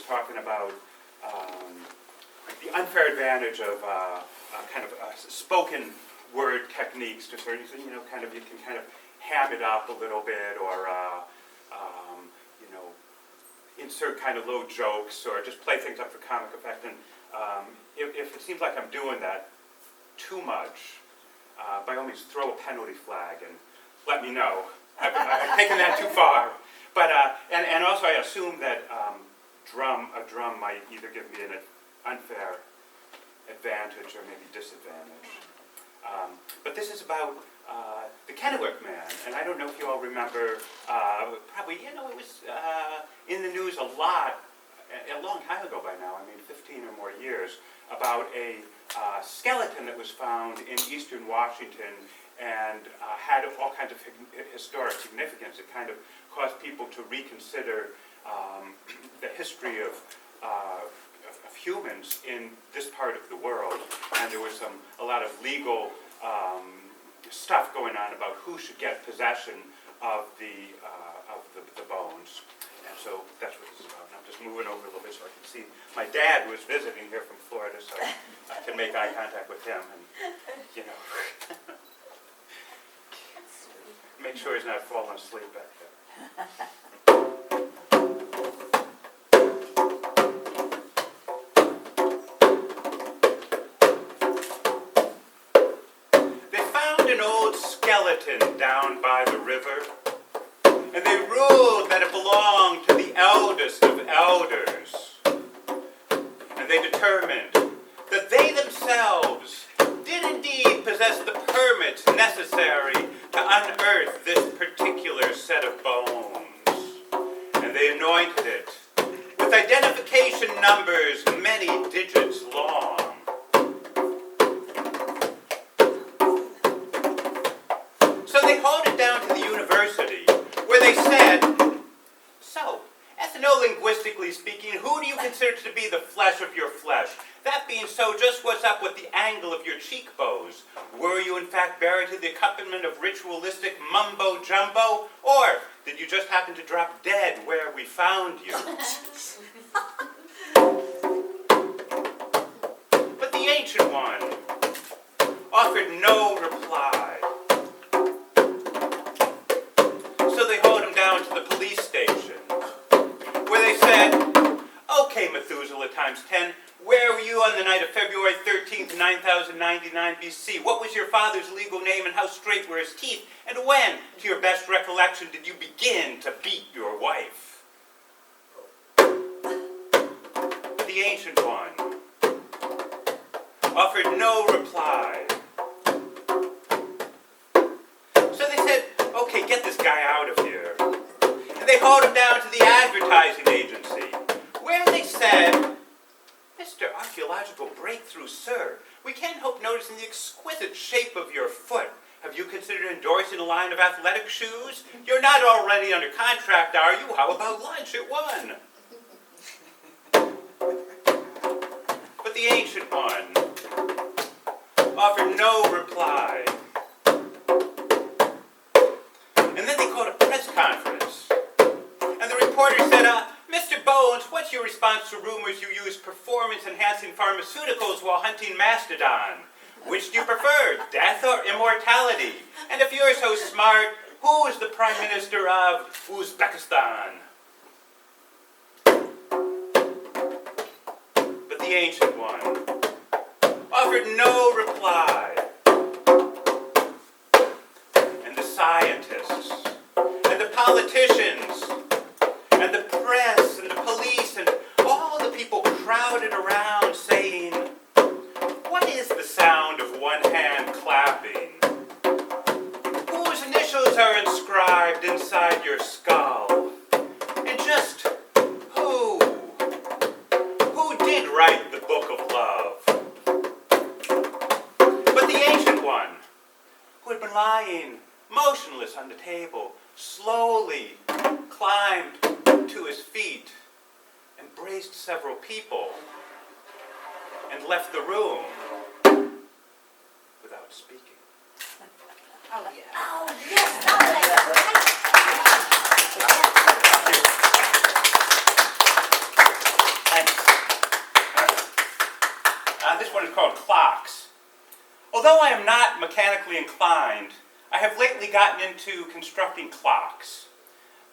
talking about the unfair advantage of kind of spoken word techniques to certain, kind of you can kind of ham it up a little bit, or insert kind of little jokes, or just play things up for comic effect. And if it seems like I'm doing that too much, by all means throw a penalty flag and let me know. I've taken that too far. But and also I assume that a drum might either give me an unfair advantage or maybe disadvantage. But this is about the Kennewick Man, and I don't know if you all remember, probably, it was in the news a long time ago by now, 15 or more years, about a skeleton that was found in eastern Washington and had all kinds of historic significance. It kind of caused people to reconsider the history of humans in this part of the world, and there was a lot of legal stuff going on about who should get possession of the bones. And so that's what this is about. And I'm just moving over a little bit so I can see my dad, who is visiting here from Florida, so I can make eye contact with him and, make sure he's not falling asleep back there. An old skeleton down by the river, and they ruled that it belonged to the eldest of elders. And they determined that they themselves did indeed possess the permits necessary to unearth this particular set of bones. And they anointed it with identification numbers many digits long. They hauled it down to the university, where they said, "So, ethno-linguistically speaking, who do you consider to be the flesh of your flesh? That being so, just what's up with the angle of your cheekbones? Were you in fact buried to the accompaniment of ritualistic mumbo-jumbo, or did you just happen to drop dead where we found you?" But the Ancient One offered no reply. So they hauled him down to the police station, where they said, "Okay, Methuselah times 10, where were you on the night of February 13th, 9099 BC? What was your father's legal name, and how straight were his teeth? And when, to your best recollection, did you begin to beat your wife?" But the Ancient One offered no reply. So they said, "Okay, get this guy out of here." And they hauled him down to the advertising agency, where they said, "Mr. Archaeological Breakthrough, sir, we can't help noticing the exquisite shape of your foot. Have you considered endorsing a line of athletic shoes? You're not already under contract, are you? How about lunch at 1? But the Ancient One offered no reply. And then they called a press conference. And the reporter said, "Mr. Bones, what's your response to rumors you use performance-enhancing pharmaceuticals while hunting mastodon? Which do you prefer, death or immortality? And if you're so smart, who is the Prime Minister of Uzbekistan?" But the Ancient One offered no reply. And the scientists, and the politicians, and the press, and the police, and all the people crowded around saying, "What is the sound of one hand clapping? Whose initials are inscribed inside your skull? And just who did write the Book of Love?" But the Ancient One, who had been lying motionless on the table, slowly climbed to his feet, embraced several people, and left the room without speaking. Oh, yeah. Oh, yes. Oh, one is called Clocks. Although I am not mechanically inclined, I have lately gotten into constructing clocks.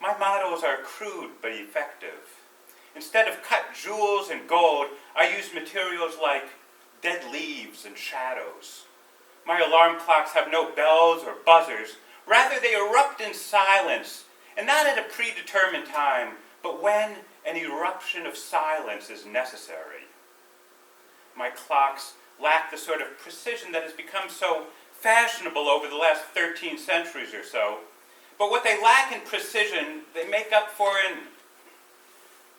My models are crude but effective. Instead of cut jewels and gold, I use materials like dead leaves and shadows. My alarm clocks have no bells or buzzers. Rather, they erupt in silence, and not at a predetermined time, but when an eruption of silence is necessary. My clocks lack the sort of precision that has become so fashionable over the last 13 centuries or so. But what they lack in precision, they make up for in,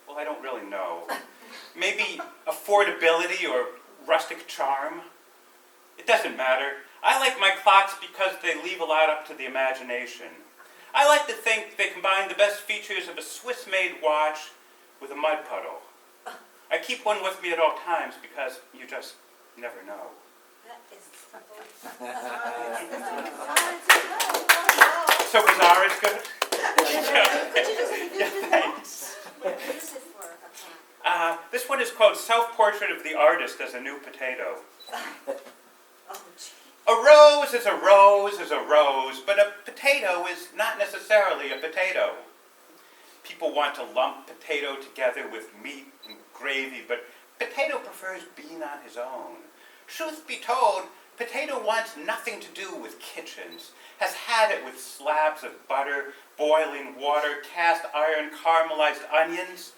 well, I don't really know. Maybe affordability or rustic charm. It doesn't matter. I like my clocks because they leave a lot up to the imagination. I like to think they combine the best features of a Swiss-made watch with a mud puddle. I keep one with me at all times because you just never know. That is So bizarre is good? Yeah, thanks. What is it for a clock? This one is called Self-Portrait of the Artist as a New Potato. Oh, gee. A rose is a rose is a rose, but a potato is not necessarily a potato. People want to lump potato together with meat and gravy, but potato prefers being on his own. Truth be told, potato wants nothing to do with kitchens, has had it with slabs of butter, boiling water, cast iron, caramelized onions.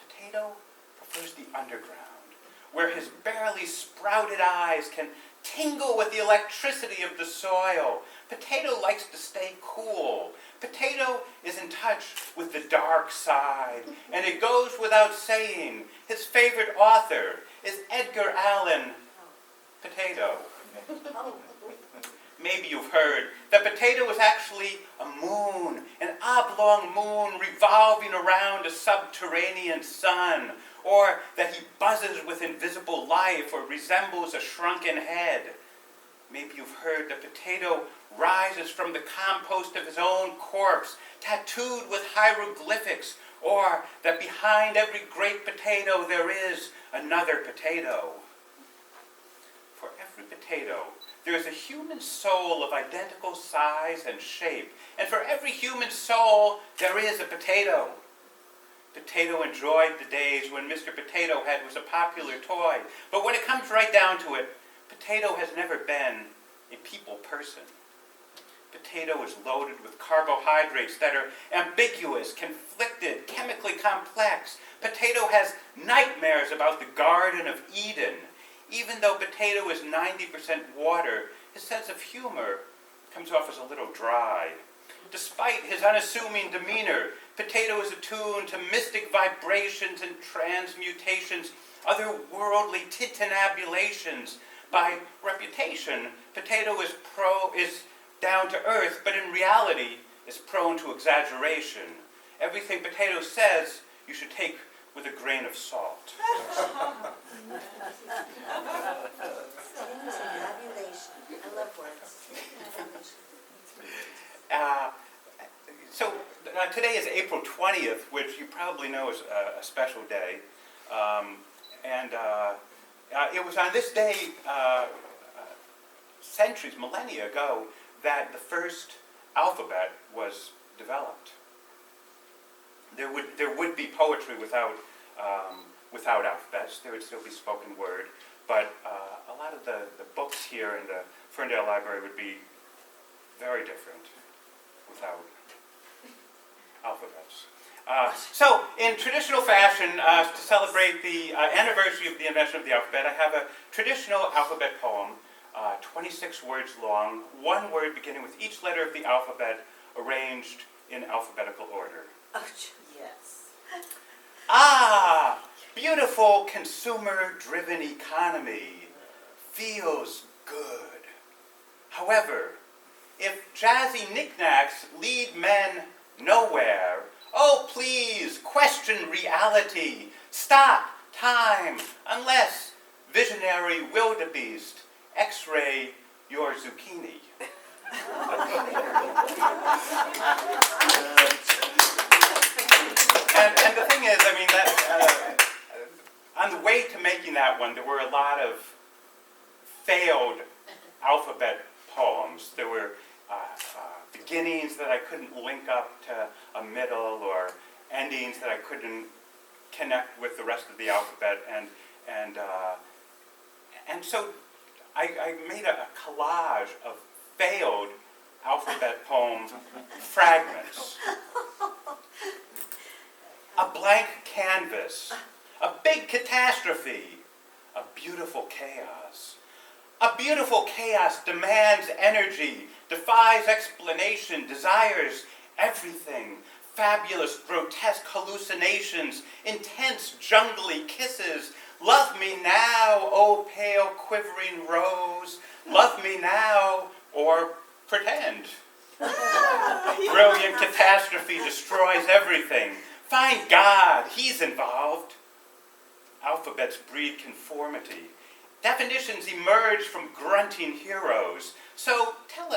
Potato prefers the underground, where his barely sprouted eyes can tingle with the electricity of the soil. Potato likes to stay cool. Potato is in touch with the dark side, and it goes without saying, his favorite author is Edgar Allan Potato. Oh, Maybe you've heard that potato is actually a moon, an oblong moon revolving around a subterranean sun, or that he buzzes with invisible life or resembles a shrunken head. Maybe you've heard that potato rises from the compost of his own corpse, tattooed with hieroglyphics, or that behind every great potato there is another potato. For every potato, there is a human soul of identical size and shape, and for every human soul, there is a potato. Potato enjoyed the days when Mr. Potato Head was a popular toy, but when it comes right down to it, Potato has never been a people person. Potato is loaded with carbohydrates that are ambiguous, conflicted, chemically complex. Potato has nightmares about the Garden of Eden. Even though potato is 90% water, his sense of humor comes off as a little dry. Despite his unassuming demeanor, potato is attuned to mystic vibrations and transmutations, otherworldly titinabulations. By reputation, potato is down to earth, but in reality is prone to exaggeration. Everything potato says, you should take with a grain of salt. Tabulation. I love words. Today is April 20th, which you probably know is a special day. It was on this day, centuries, millennia ago, that the first alphabet was developed. There would be poetry without alphabets. There would still be spoken word, but a lot of the books here in the Ferndale Library would be very different without alphabets. So, in traditional fashion, to celebrate the anniversary of the invention of the alphabet, I have a traditional alphabet poem, 26 words long, one word beginning with each letter of the alphabet arranged in alphabetical order. Oh, yes. Ah, beautiful consumer-driven economy feels good. However, if jazzy knickknacks lead men nowhere, oh please, question reality. Stop time, unless visionary wildebeest X-ray your zucchini. And the thing is, I mean, that on the way to making that one, there were a lot of failed alphabet poems. There were beginnings that I couldn't link up to a middle, or endings that I couldn't connect with the rest of the alphabet, and so I made a collage of failed alphabet poem fragments. A blank canvas, a big catastrophe, a beautiful chaos. A beautiful chaos demands energy, defies explanation, desires everything. Fabulous, grotesque hallucinations, intense, jungly kisses. Love me now, oh pale, quivering rose. Love me now, or pretend. Brilliant catastrophe destroys everything. Find God, He's involved. Alphabets breed conformity. Definitions emerge from grunting heroes. So tell us.